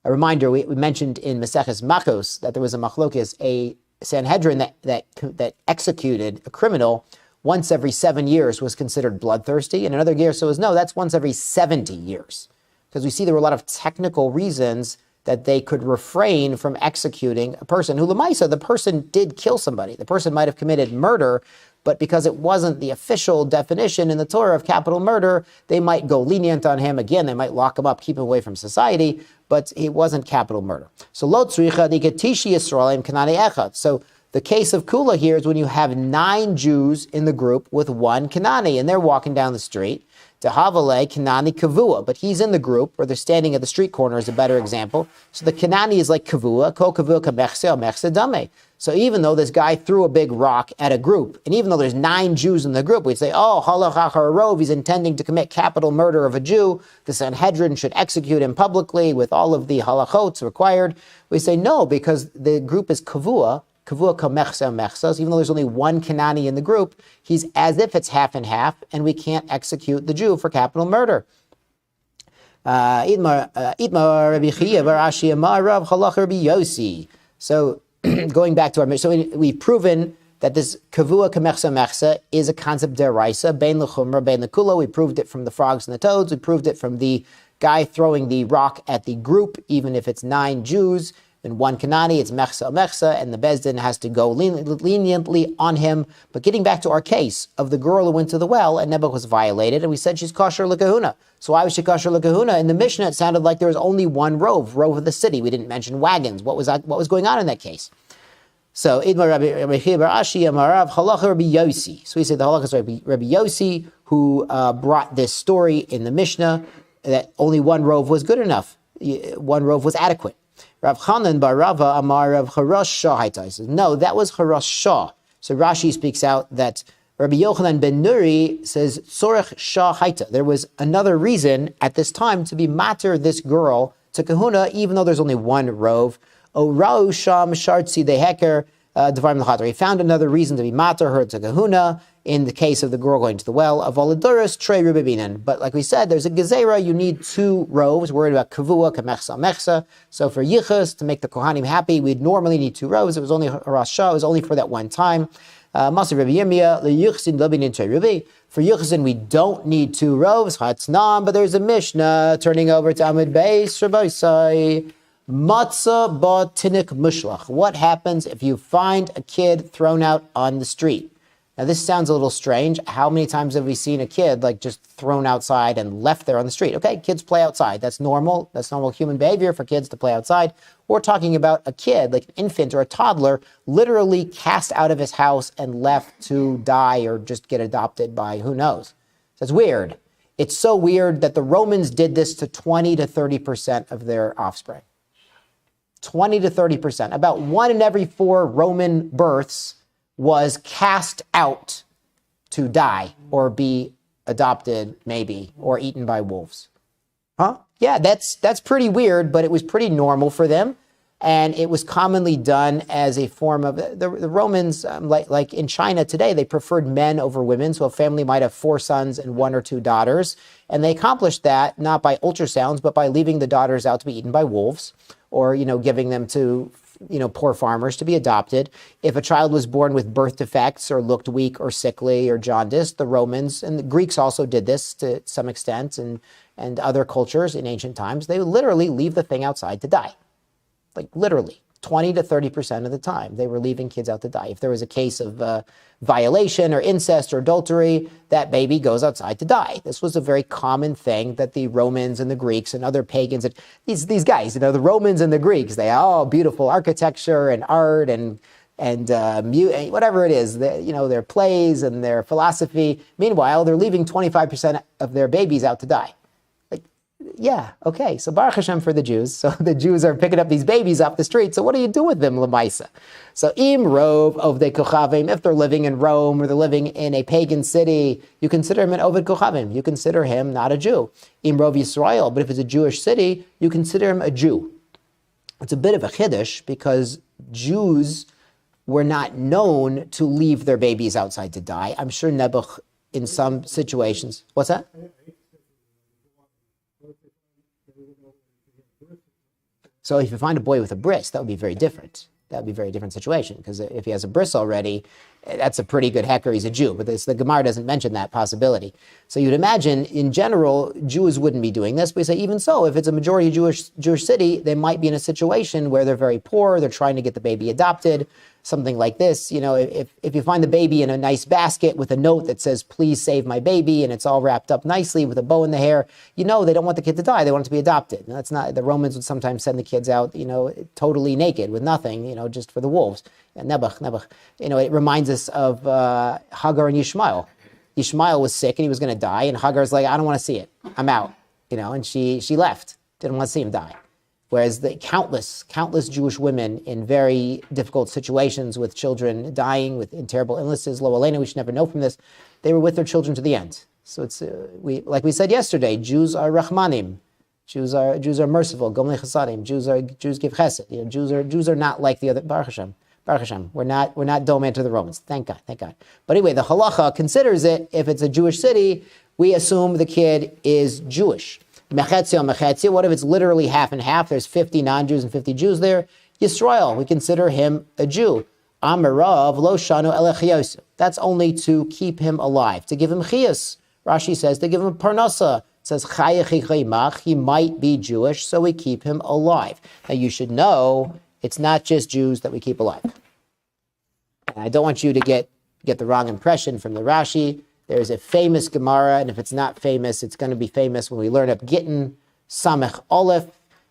A reminder, we mentioned in Maseches Makos that there was a machlokes, a Sanhedrin that executed a criminal once every 7 years was considered bloodthirsty, and another Gersa was no, that's once every 70 years. Because we see there were a lot of technical reasons that they could refrain from executing a person who, Lamaisa, the person did kill somebody. The person might have committed murder, but because it wasn't the official definition in the Torah of capital murder, they might go lenient on him. Again, they might lock him up, keep him away from society, but it wasn't capital murder. So lo tzricha digatishi Yisraelim kanani echad. So the case of Kula here is when you have 9 Jews in the group with 1 Kanani, and they're walking down the street. Dehavale Kanani Kavua, but he's in the group, or they're standing at the street corner is a better example. So the Kanani is like Kavua, Ko Kavua Kamechse, Mechse Dame. So even though this guy threw a big rock at a group, and even though there's 9 Jews in the group, we'd say, oh, halach achar rov, he's intending to commit capital murder of a Jew. The Sanhedrin should execute him publicly with all of the halachots required. We say no, because the group is Kavua, Kavua kamechsa mechsa. So even though there's only 1 Kanani in the group, he's as if it's half and half, and we can't execute the Jew for capital murder. So going back to our, so we've proven that this kavua kamechsa mechsa is a concept deraisa, bein lechumra, bein lekula. We proved it from the frogs and the toads. We proved it from the guy throwing the rock at the group, even if it's 9 Jews and 1 Kanani, it's mechsa mechsa, and the Bezdin has to go leniently on him. But getting back to our case of the girl who went to the well and Nebuch was violated, and we said she's kosher l'kahuna. So why was she kosher l'kahuna? In the Mishnah, it sounded like there was only one rove of the city. We didn't mention wagons. What was going on in that case? So Idmar Rabbi Ashi Amarav Halacha Rabbi Yosi. So we say the halacha is Rabbi Yosi who brought this story in the Mishnah that only one rove was good enough. One rove was adequate. Rav Chanan bar Rava Amar Rav Harash Shah Haita. He says, no, that was Harash Shah. So Rashi speaks out that Rabbi Yochanan ben Nuri says, Tzorech Shah Haita. There was another reason at this time to be matter this girl to kahuna, even though there's only one rove. O Rau Sham Shartzi de Heker Devarim L'chater. He found another reason to be matter her to kahuna in the case of the girl going to the well of Oladuras Trey Rubibinan. But like we said, there's a gezerah, you need 2 roves. We're worried about kavua, kamechsa, mechsa. So for yichus, to make the kohanim happy, we'd normally need 2 roves. It was only Rasha, it was only for that one time. Masa Rabbi Yirmiyah, le'yichsin lobinin Trey Rubi. For yichusin, we don't need 2 roves. Chatznan, but there's a Mishnah turning over to Amud Beis, Rabbi Matzah ba tinik mushlach. What happens if you find a kid thrown out on the street? Now this sounds a little strange. How many times have we seen a kid like just thrown outside and left there on the street? Okay, kids play outside. That's normal. That's normal human behavior for kids to play outside. We're talking about a kid, like an infant or a toddler, literally cast out of his house and left to die or just get adopted by who knows. So it's weird. It's so weird that the Romans did this to 20 to 30% of their offspring. 20 to 30%. About 1 in every 4 Roman births was cast out to die or be adopted, maybe, or eaten by wolves. Huh? Yeah, that's pretty weird, but it was pretty normal for them. And it was commonly done as a form of, the Romans, like in China today, they preferred men over women. So a family might have 4 sons and 1 or 2 daughters. And they accomplished that not by ultrasounds, but by leaving the daughters out to be eaten by wolves or, giving them to poor farmers to be adopted. If a child was born with birth defects or looked weak or sickly or jaundiced, the Romans and the Greeks also did this to some extent, and other cultures in ancient times, they would literally leave the thing outside to die. Like literally, 20 to 30% of the time, they were leaving kids out to die. If there was a case of violation or incest or adultery, that baby goes outside to die. This was a very common thing that the Romans and the Greeks and other pagans, and these guys, the Romans and the Greeks, they beautiful architecture and art and whatever it is, their plays and their philosophy. Meanwhile, they're leaving 25% of their babies out to die. Yeah, okay, so Baruch Hashem for the Jews. So the Jews are picking up these babies off the street. So what do you do with them, Lamaisa? So im rov ovdei kochavim, if they're living in Rome or they're living in a pagan city, you consider him an oved kochavim. You consider him not a Jew. Im rov Yisrael, but if it's a Jewish city, you consider him a Jew. It's a bit of a chiddush because Jews were not known to leave their babies outside to die. I'm sure Nebuch, in some situations, what's that? So if you find a boy with a bris, that would be very different. That would be a very different situation, because if he has a bris already, that's a pretty good hecker. He's a Jew, but the Gemara doesn't mention that possibility. So you'd imagine, in general, Jews wouldn't be doing this. But we say, even so, if it's a majority Jewish city, they might be in a situation where they're very poor, they're trying to get the baby adopted, something like this. If you find the baby in a nice basket with a note that says, "Please save my baby," and it's all wrapped up nicely with a bow in the hair, they don't want the kid to die. They want it to be adopted. And that's not, the Romans would sometimes send the kids out, totally naked with nothing, just for the wolves. And Nebuch. It reminds us of Hagar and Yishmael. Yishmael was sick and he was going to die, and Hagar's like, "I don't want to see it. I'm out." And she left. Didn't want to see him die. Whereas the countless Jewish women in very difficult situations with children dying in terrible illnesses, lo aleinu, we should never know from this, they were with their children to the end. So it's like we said yesterday, Jews are Rahmanim. Jews are merciful. Gomlei Chasadim. Jews give chesed. Jews are not like the other. Baruch Hashem. We're not doman to the Romans. Thank God. But anyway, the halacha considers it, if it's a Jewish city, we assume the kid is Jewish. Mechetzi, what if it's literally half and half? There's 50 non-Jews and 50 Jews there. Yisrael, we consider him a Jew. Amarav lo shanu elechiyos. That's only to keep him alive, to give him chiyus. Rashi says to give him parnasa. It says chayach, he might be Jewish, so we keep him alive. Now you should know, it's not just Jews that we keep alive. And I don't want you to get the wrong impression from the Rashi. There's a famous Gemara, and if it's not famous, it's going to be famous when we learn up Gittin Samech Aleph.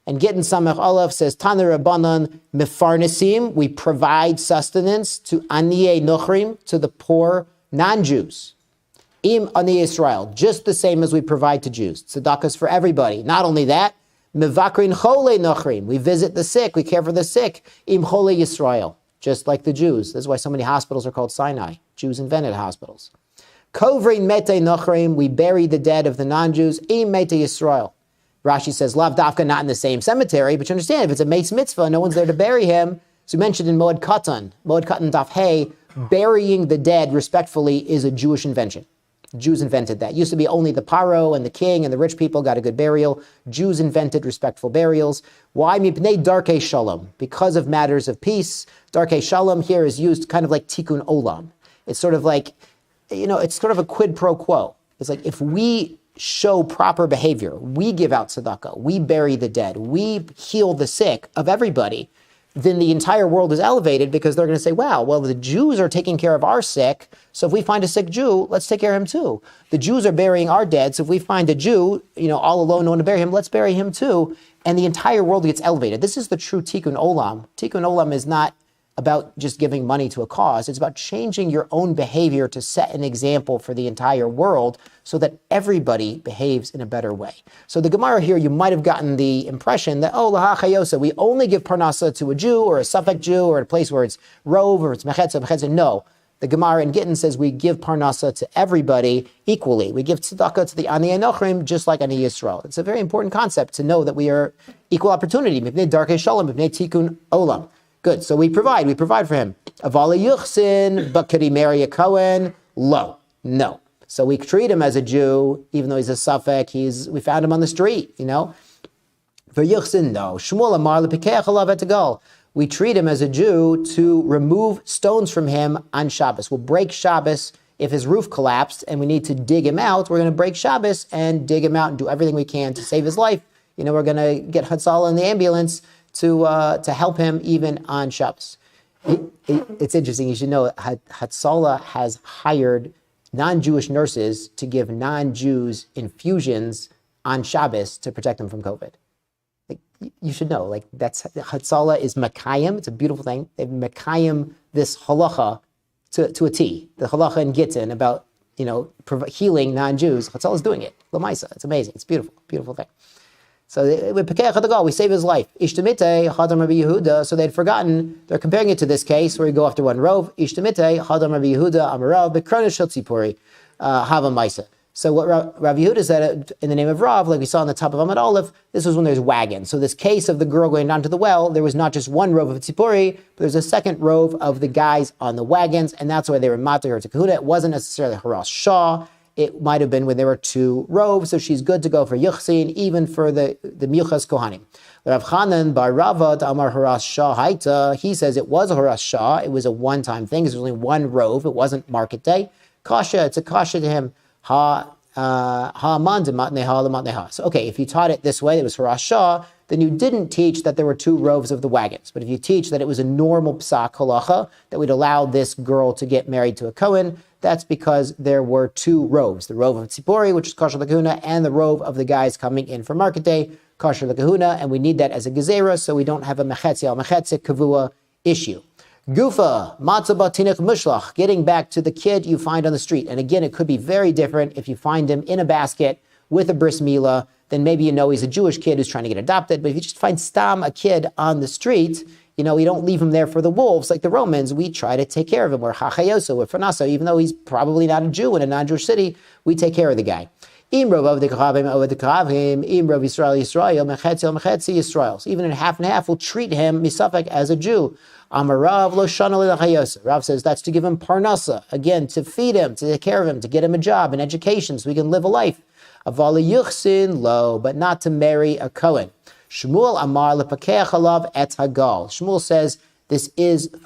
And Gittin Samech Aleph says, Tana Rabbanan Mefarnesim, we provide sustenance to Aniyei Nochrim, to the poor non-Jews. Im Aniyei Israel, just the same as we provide to Jews. Tzedakahs for everybody. Not only that, Mevakrin Chole Nochrim, we visit the sick, we care for the sick. Im Chole Yisrael, just like the Jews. This is why so many hospitals are called Sinai. Jews invented hospitals. Kovrin mete nochrim, we bury the dead of the non-Jews. Im mete Yisrael. Rashi says, Lav Dafka, not in the same cemetery, but you understand, if it's a Meis Mitzvah, no one's there to bury him. So we mentioned in Moed Katan Daf Hey, burying the dead respectfully is a Jewish invention. Jews invented that. It used to be only the paro and the king and the rich people got a good burial. Jews invented respectful burials. Why? Mipnei darkei shalom, because of matters of peace. Darkei shalom here is used kind of like tikkun olam. It's sort of like, it's sort of a quid pro quo. It's like, if we show proper behavior, we give out tzedakah, we bury the dead, we heal the sick of everybody, then the entire world is elevated, because they're going to say, wow, well, the Jews are taking care of our sick, so if we find a sick Jew, let's take care of him too. The Jews are burying our dead, so if we find a Jew, all alone, no one to bury him, let's bury him too. And the entire world gets elevated. This is the true tikkun olam. Tikkun olam is not about just giving money to a cause. It's about changing your own behavior to set an example for the entire world so that everybody behaves in a better way. So the Gemara here, you might have gotten the impression that, laha chayosa, we only give parnasa to a Jew or a Suffolk Jew or a place where it's rov or it's mechetza. No. The Gemara in Gittin says we give parnasa to everybody equally. We give tzedakah to the Aniyei Nochrim just like Aniyei Yisrael. It's a very important concept to know that we are equal opportunity. Mipnei darkei shalom, mipnei tikkun olam. Good, so we provide for him. Avala yuchsin, but could he marry a Kohen? No. So we treat him as a Jew, even though he's a Suffolk. We found him on the street, For yuchsin, no. Shmuel amar lepikeach alav etagal. We treat him as a Jew to remove stones from him on Shabbos. We'll break Shabbos if his roof collapsed and we need to dig him out. We're going to break Shabbos and dig him out and do everything we can to save his life. We're going to get Hatzalah in the ambulance to help him even on Shabbos. It's interesting. You should know Hatzalah has hired non-Jewish nurses to give non-Jews infusions on Shabbos to protect them from COVID. You should know, that's Hatzalah is Makayim. It's a beautiful thing. They've Makayim this halacha to a T. The halacha in Gittin about healing non-Jews. Hatzalah is doing it. Lamaisa. It's amazing. It's beautiful, beautiful thing. So we save his life. Ishtamite, Hadam Rabbi Yehuda. So they'd forgotten. They're comparing it to this case where we go after one rov. Ishtamite, Hadam Rabbi Yehuda, Amarav, Bekronish Shotzipuri, Hava Maisa. So what Rav Yehuda said in the name of Rav, like we saw on the top of Amud Aleph, this was when there's wagons. So this case of the girl going down to the well, there was not just one rove of tzipori, but there's a second rove of the guys on the wagons, and that's why they were matir her to kahuna. It wasn't necessarily haras shah. It might have been when there were two roves, so she's good to go for yuchsin, even for the miuchas kohanim. Rav Chanan bar Ravad Amar haras shah haita. He says it was a haras shah. It was a one-time thing. There's only one rove. It wasn't market day. Kasha. It's a kasha to him. So okay, if you taught it this way, it was haras shah, then you didn't teach that there were two roves of the wagons. But if you teach that it was a normal psak halacha, that we'd allow this girl to get married to a Kohen, that's because there were two roves. The rove of tzipori, which is kosher l'kahuna, and the rove of the guys coming in for market day, kosher l'kahuna, and we need that as a gezerah, so we don't have a mechetzi al mechetzi kavua issue. Gufa, matzah batinik mushlach, getting back to the kid you find on the street. And again, it could be very different if you find him in a basket with a bris milah, then maybe you know he's a Jewish kid who's trying to get adopted. But if you just find stam, a kid on the street, we don't leave him there for the wolves like the Romans. We try to take care of him. We're chachayoso, we're fanasa, even though he's probably not a Jew in a non-Jewish city, we take care of the guy. Imrov of the Kachavim, Imrov Yisrael, Mechetzi Yisrael. So even in half and half, we'll treat him, misafek, as a Jew. Amarav lo shana l'chayosa. Rav says that's to give him parnasa, again, to feed him, to take care of him, to get him a job and education so he can live a life. Aval yuchsin lo, but not to marry a Kohen. Shmuel amar lepakeach alav et hagal. Shmuel says this is now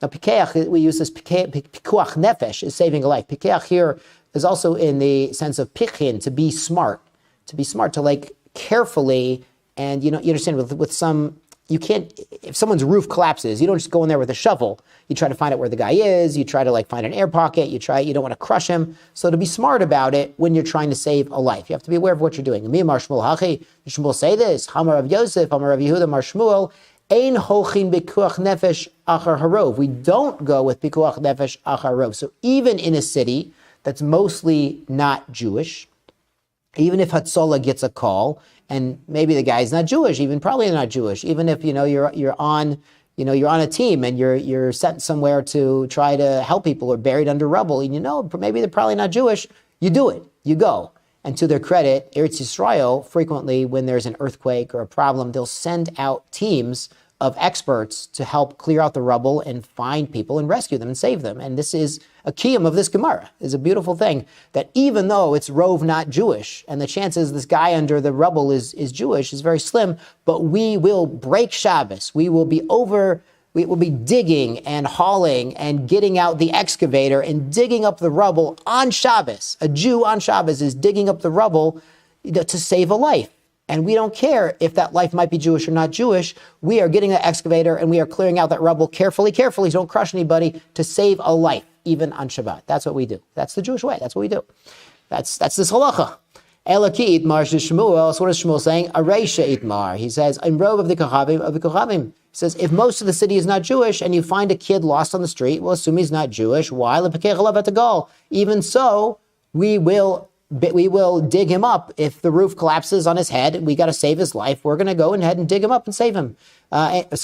pikeach, we use this pikuach nefesh, is saving a life. Pikeach here is also in the sense of pichin, to be smart, to like carefully, and you understand with some, you can't, if someone's roof collapses, you don't just go in there with a shovel. You try to find out where the guy is. You try to find an air pocket. You don't want to crush him. So to be smart about it when you're trying to save a life, you have to be aware of what you're doing. Shmuel say this. Hamar of Yosef, Hamar of Yehuda, Mar Shmuel. Ein holchin bikuach nefesh achar harov. We don't go with bikuach nefesh achar harov. So even in a city that's mostly not Jewish, even if Hatzolah gets a call, and maybe the guy's not Jewish, even probably not Jewish, even if you're on a team and you're sent somewhere to try to help people or buried under rubble, and maybe they're probably not Jewish, you do it, you go. And to their credit, Eretz Yisrael, frequently when there's an earthquake or a problem, they'll send out teams of experts to help clear out the rubble and find people and rescue them and save them. And this is a kiyum of this Gemara. It's a beautiful thing that even though it's rove not Jewish, and the chances this guy under the rubble is Jewish is very slim, but we will break Shabbos. We will be digging and hauling and getting out the excavator and digging up the rubble on Shabbos. A Jew on Shabbos is digging up the rubble to save a life. And we don't care if that life might be Jewish or not Jewish. We are getting an excavator and we are clearing out that rubble carefully, don't crush anybody, to save a life, even on Shabbat. That's what we do. That's the Jewish way. That's what we do. That's this halacha. Elaki itmar Shmuel. So what is Shmuel saying? Areisha itmar. He says, I'm rove of the Kochavim. He says, if most of the city is not Jewish and you find a kid lost on the street, we'll assume he's not Jewish. Why? Even so, we will dig him up. If the roof collapses on his head, we got to save his life. We're going to go ahead and dig him up and save him. It's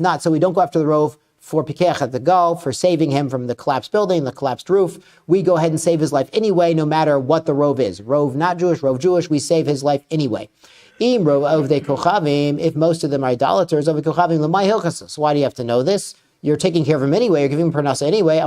not, so we don't go after the rove for Pikeach at the Gal, for saving him from the collapsed building, the collapsed roof. We go ahead and save his life anyway, no matter what the rove is. Rove not Jewish, rove Jewish, we save his life anyway. If most of them are idolaters, so why do you have to know this? You're taking care of him anyway, you're giving him parnasa anyway.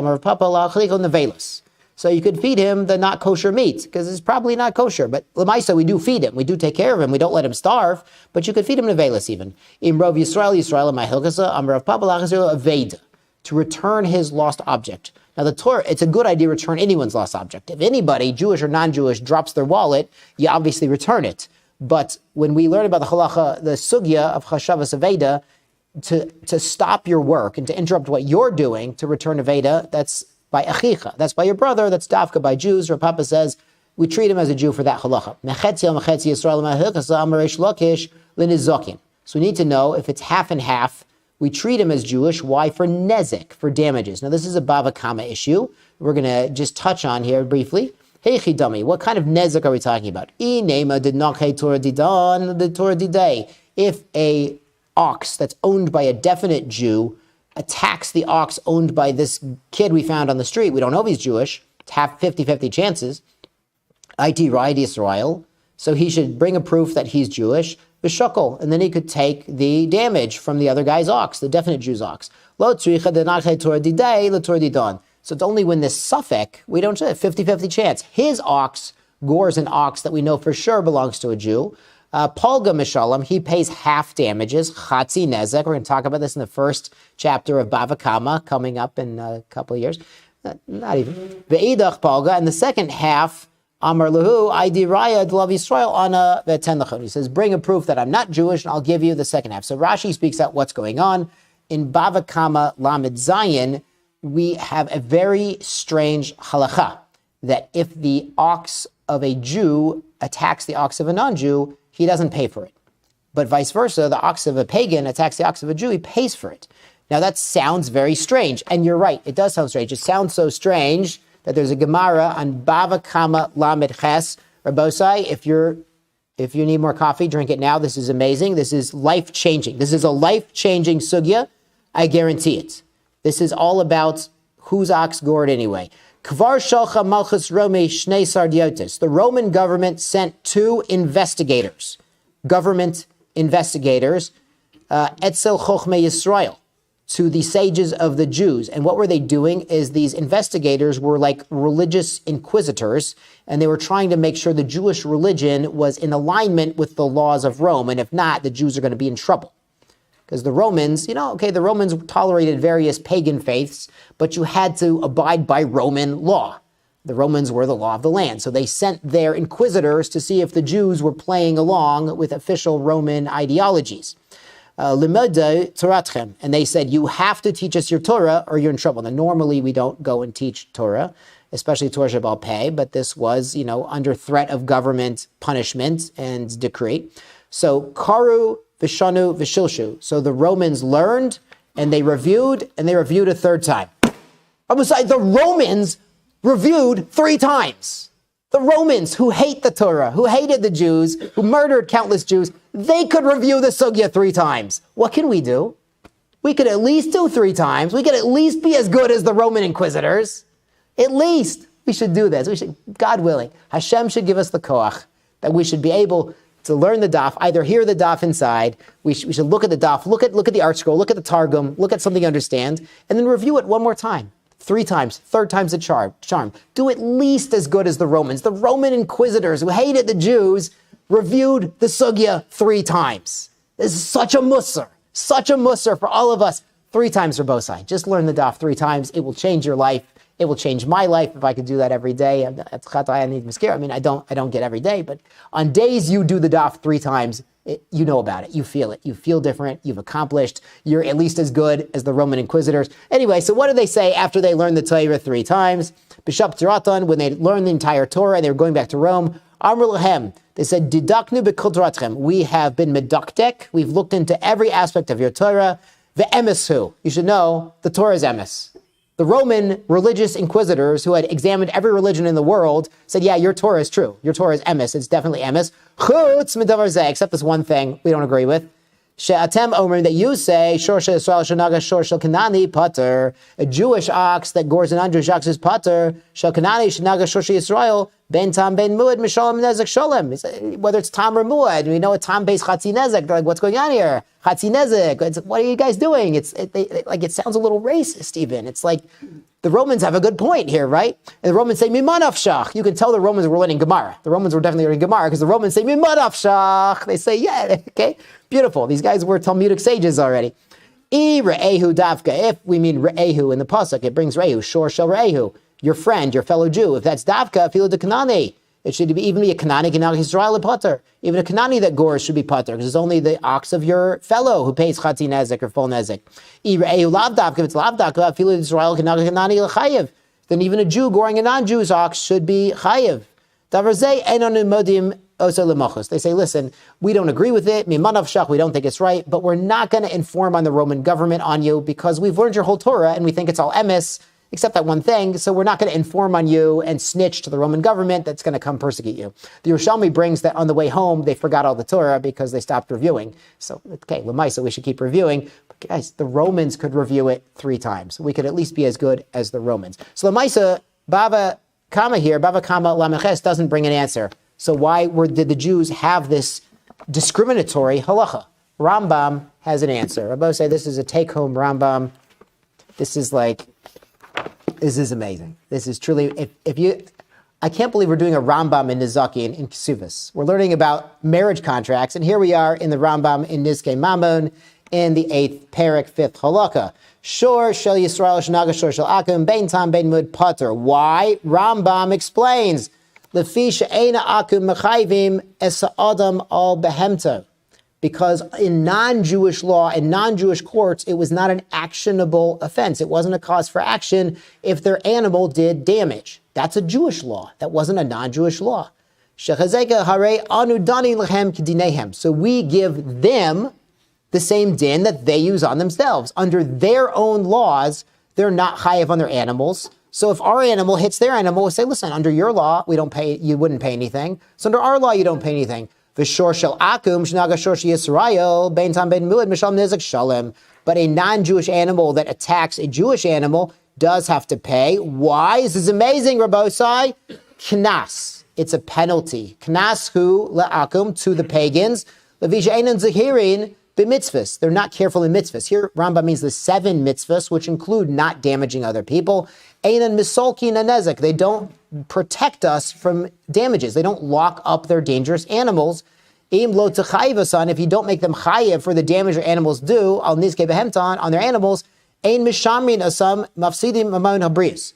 So you could feed him the not kosher meat, because it's probably not kosher. But l'maisa, we do feed him. We do take care of him. We don't let him starve. But you could feed him nevelis even. Imrov Yisrael, my hilkasa, amrav papa aveda, to return his lost object. Now the Torah, it's a good idea to return anyone's lost object. If anybody, Jewish or non-Jewish, drops their wallet, you obviously return it. But when we learn about the halacha, the sugya of chashavas aveda, to stop your work and to interrupt what you're doing to return aveda, that's by achicha, that's by your brother, that's dafka by Jews. Rav Papa says we treat him as a Jew for that halacha. So we need to know if it's half and half, we treat him as Jewish. Why? For nezek, for damages. Now this is a bava kama issue we're going to just touch on here briefly. Hey chidami, what kind of nezek are we talking about? If a ox that's owned by a definite Jew attacks the ox owned by this kid we found on the street, we don't know if he's Jewish, it's half 50-50 chances, IT Ride Israel, so he should bring a proof that he's Jewish, B'shakol, and then he could take the damage from the other guy's ox, the definite Jew's ox. So it's only when this suffix, we don't say 50-50 chance. His ox gores an ox that we know for sure belongs to a Jew. Polga Mishalem, he pays half damages, Chatzi Nezek. We're going to talk about this in the first chapter of Bava Kama, coming up in a couple of years. Not even. Ve'idach Polga, and the second half, Amar Lahu, Aidi Raya, Dlav Yisrael, Ana Ve'ten Lachon. He says, bring a proof that I'm not Jewish, and I'll give you the second half. So Rashi speaks out what's going on. In Bava Kama Lamed Zayin, we have a very strange halacha, that if the ox of a Jew attacks the ox of a non-Jew, he doesn't pay for it. But vice versa, the ox of a pagan attacks the ox of a Jew, he pays for it. Now that sounds very strange, and you're right, it does sound strange. It sounds so strange that there's a Gemara on Bava Kama Lamed Ches. Rabosai, if you need more coffee, drink it now. This is amazing. This is life-changing. This is a life-changing sugya. I guarantee it. This is all about whose ox gored anyway. Kvar shalcha malchus Romi shnei sardiotis. The Roman government sent two investigators, etzel chochmei Yisrael, to the sages of the Jews. And what were they doing is these investigators were like religious inquisitors, and they were trying to make sure the Jewish religion was in alignment with the laws of Rome. And if not, the Jews are going to be in trouble. Because the Romans, the Romans tolerated various pagan faiths, but you had to abide by Roman law. The Romans were the law of the land. So they sent their inquisitors to see if the Jews were playing along with official Roman ideologies. Limada Toratchem. And they said, you have to teach us your Torah or you're in trouble. Now, normally we don't go and teach Torah, especially Torah Shabbal Pei, but this was, under threat of government punishment and decree. So, Karu Vishanu Vishilshu. So the Romans learned and they reviewed a third time. The Romans reviewed 3 times. The Romans who hate the Torah, who hated the Jews, who murdered countless Jews, they could review the sugya 3 times. What can we do? We could at least do 3 times. We could at least be as good as the Roman inquisitors. At least we should do this. We should, God willing, Hashem should give us the koach that we should be able to learn the daf, either hear the daf inside, we should look at the daf, look at the art scroll, look at the targum, look at something you understand, and then review it one more time. 3 times, third time's a charm. Do at least as good as the Romans. The Roman inquisitors who hated the Jews reviewed the sugya 3 times. This is such a musar for all of us. 3 times for both sides. Just learn the daf 3 times. It will change your life. It will change my life if I could do that every day. I don't get every day, but on days you do the daf 3 times, you know about it. You feel it. You feel different. You've accomplished. You're at least as good as the Roman inquisitors. Anyway, so what did they say after they learned the Torah 3 times? Bishop Tiratan, when they learned the entire Torah and they were going back to Rome, Amr Lahem, they said, Didaknu b'kol Toratchem. We have been medaktek. We've looked into every aspect of your Torah. Ve'emes. You should know the Torah is emes. The Roman religious inquisitors who had examined every religion in the world said, yeah, your Torah is true. Your Torah is emes. It's definitely emes. Chutz medavar zeh, except this one thing we don't agree with. She'atem omer, that you say, Shor shel Yisrael shenaga shor shel Kanani pater. A Jewish ox that gores a non-Jewish ox is pater. Shel Kanani shenaga shor shel Yisrael ben tam ben muad mishalom nezek sholem. Whether it's tam or muad, we know a tam base chatzi nezek. They're like, what's going on here? Chatzi nezek. What are you guys doing? It sounds a little racist even. It's like the Romans have a good point here, right? And the Romans say mimanaf shach. You can tell the Romans were learning Gemara. The Romans were definitely learning Gemara because the Romans say mimanaf shach. They say, yeah, okay, beautiful. These guys were Talmudic sages already. I re'ehu davka. If we mean re'ehu in the pasuk, it brings re'ehu. Shor shel re'ehu. Your friend, your fellow Jew. If that's davka, filo de kanani. It should even be a Kanani, Kanani Israel pater. Even a Kanani that gores should be pater, because it's only the ox of your fellow who pays chatzi nezek or full nezek. If it's lavdavka, filo Israel Kanani l'chayev. Then even a Jew goring a non-Jew's ox should be chayev. Davarzei enonu modim osa lemachos. They say, listen, we don't agree with it. Mimanav shach, we don't think it's right, but we're not going to inform on the Roman government on you because we've learned your whole Torah and we think it's all emes, except that one thing, so we're not going to inform on you and snitch to the Roman government that's going to come persecute you. The Yerushalmi brings that on the way home, they forgot all the Torah because they stopped reviewing. So, okay, Lamaisa, we should keep reviewing. guys, the Romans could review it 3 times. We could at least be as good as the Romans. So the Maisa, Bava Kama here, Bava Kama Lameches doesn't bring an answer. So why did the Jews have this discriminatory halacha? Rambam has an answer. I both say this is a take-home Rambam. This is amazing. This is truly, I can't believe we're doing a Rambam in Nizakin in Kesuvos. We're learning about marriage contracts, and here we are in the Rambam in Nizkei Mammon in the 8th parak, 5th halakha. Shor shel Yisrael shnaga shor shel akum bein tam bein mud pater. Why? Rambam explains. Lefi she'ena akum mechayvim es adam al behemto. Because in non-Jewish law, in non-Jewish courts, it was not an actionable offense. It wasn't a cause for action if their animal did damage. That's a Jewish law. That wasn't a non-Jewish law. So we give them the same din that they use on themselves. Under their own laws, they're not chayav on their animals. So if our animal hits their animal, we say, listen, under your law, we don't pay, you wouldn't pay anything. So under our law, you don't pay anything. V'shor shel akum shnaga shor Yisrael bein tam bein muad mishal nizak shalem. But a non-Jewish animal that attacks a Jewish animal does have to pay. Why? This is amazing, Rabbosai. Knas. It's a penalty. Knas hu le'akum, to the pagans. Levisha einan zahirin b'mitzvahs. They're not careful in mitzvahs. Here, Rambam means the 7 mitzvahs, which include not damaging other people. Einan misolki nanezek. They don't protect us from damages. They don't lock up their dangerous animals. Im lo techayivasan. If you don't make them chayiv for the damage their animals do, al nizke behemtan, on their animals, ein mishamrin asam mafsidim amon habrius.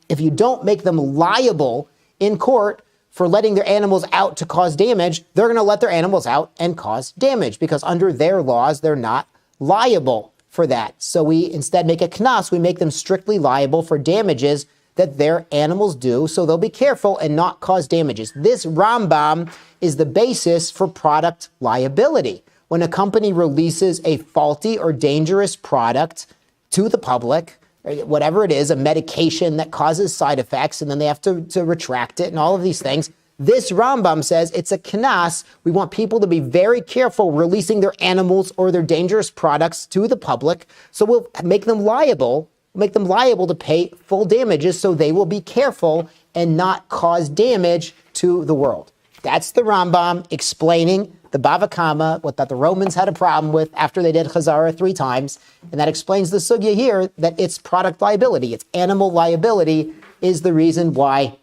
If you don't make them liable in court for letting their animals out to cause damage, they're going to let their animals out and cause damage because under their laws, they're not liable for that. So we instead make a knas, we make them strictly liable for damages that their animals do, so they'll be careful and not cause damages. This Rambam is the basis for product liability. When a company releases a faulty or dangerous product to the public, whatever it is, a medication that causes side effects, and then they have to retract it and all of these things, this Rambam says it's a knas. We want people to be very careful releasing their animals or their dangerous products to the public, so we'll make them liable to pay full damages, so they will be careful and not cause damage to the world. That's the Rambam explaining the Bava Kama, what that the Romans had a problem with after they did Chazara 3 times, and that explains the sugya here that it's product liability, it's animal liability is the reason why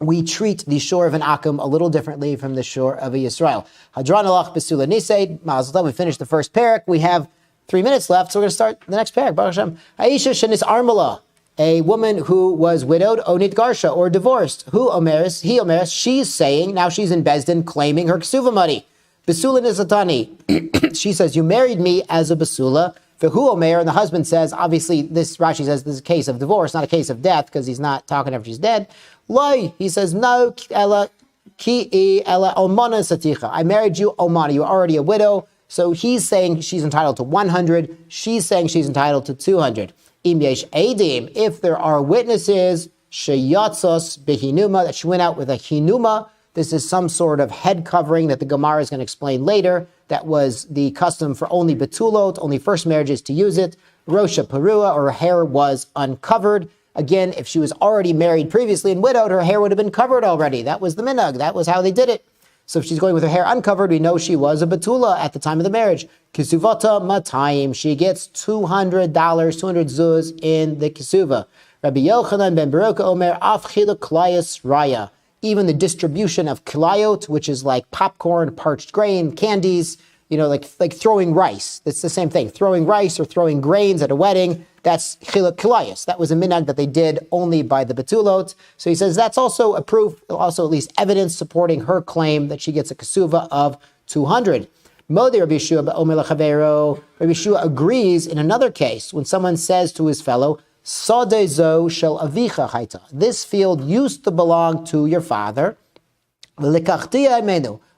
we treat the shore of an akum a little differently from the shore of a Yisrael. Hadran alach besula nisei. Mazel tov. We finished the first parak. We have 3 minutes left, so we're going to start the next parak. Baruch Hashem. Aisha shenis armala, a woman who was widowed, onit garsha, or divorced. Who omeres? He omeres. She's saying, now she's in Bezdin claiming her ksuva money. Besula nisatani. She says, you married me as a besula. For who omer, and the husband says, obviously this Rashi says this is a case of divorce, not a case of death, because he's not talking after she's dead. Loi, he says, no, ella ki ella omana saticha. I married you, omana. You're already a widow. So he's saying she's entitled to 100. She's saying she's entitled to 200. Im yesh edim, if there are witnesses, sheyatzos behinuma, that she went out with a hinuma. This is some sort of head covering that the Gemara is going to explain later. That was the custom for only betulot, only first marriages to use it. Rosha perua, or her hair was uncovered. Again, if she was already married previously and widowed, her hair would have been covered already. That was the minhag. That was how they did it. So if she's going with her hair uncovered, we know she was a betula at the time of the marriage. Kesuvata matayim. She gets $200, 200 zuz in the kesuva. Rabbi Yochanan ben Baruch omer af chila klayas raya. Even the distribution of kilayot, which is like popcorn, parched grain, candies, like throwing rice. That's the same thing. Throwing rice or throwing grains at a wedding, that's chiluk kilayos. That was a minhag that they did only by the betulot. So he says that's also a proof, also at least evidence supporting her claim that she gets a kesuva of 200. Modi Rabbi Yeshua ba'omer lechavero. Rabbi Yeshua agrees in another case when someone says to his fellow, Sadezo shel avicha haita. This field used to belong to your father.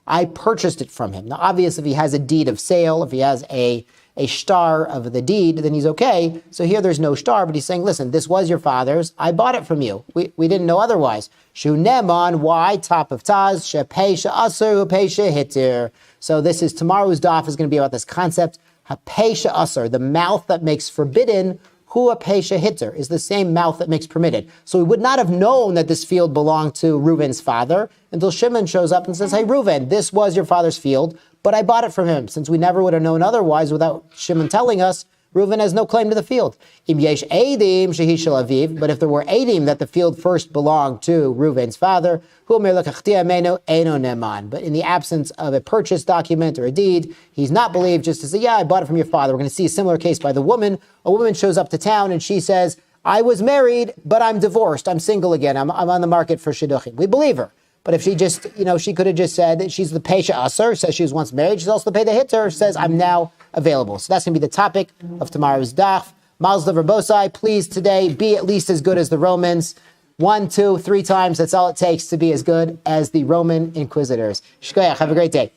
I purchased it from him. Now, obviously, if he has a deed of sale, if he has a shtar of the deed, then he's okay. So here there's no shtar, but he's saying, listen, this was your father's. I bought it from you. We didn't know otherwise. Shu neman, why? Top of Taz, shepei she'asur, upei she'hitir. So this is tomorrow's daf is going to be about this concept Hapesha asar, the mouth that makes forbidden, hu hapesha hitter, is the same mouth that makes permitted. So we would not have known that this field belonged to Reuven's father until Shimon shows up and says, hey, Reuven, this was your father's field, but I bought it from him. Since we never would have known otherwise without Shimon telling us, Reuven has no claim to the field. Im yesh eidim shehi shel aviv, but if there were eidim that the field first belonged to Reuven's father, hu omer lekachtia meno eno neman. But in the absence of a purchase document or a deed, he's not believed just to say, yeah, I bought it from your father. We're going to see a similar case by the woman. A woman shows up to town and she says, I was married, but I'm divorced. I'm single again. I'm on the market for shidduchim. We believe her. But if she just, she could have just said that she's the Pesha Asar, says she was once married. She's also the Pei the Hitter, says I'm now available. So that's going to be the topic of tomorrow's daf. Malz Lever, please today be at least as good as the Romans. 1, 2, 3 times. That's all it takes to be as good as the Roman inquisitors. Shkoyach, have a great day.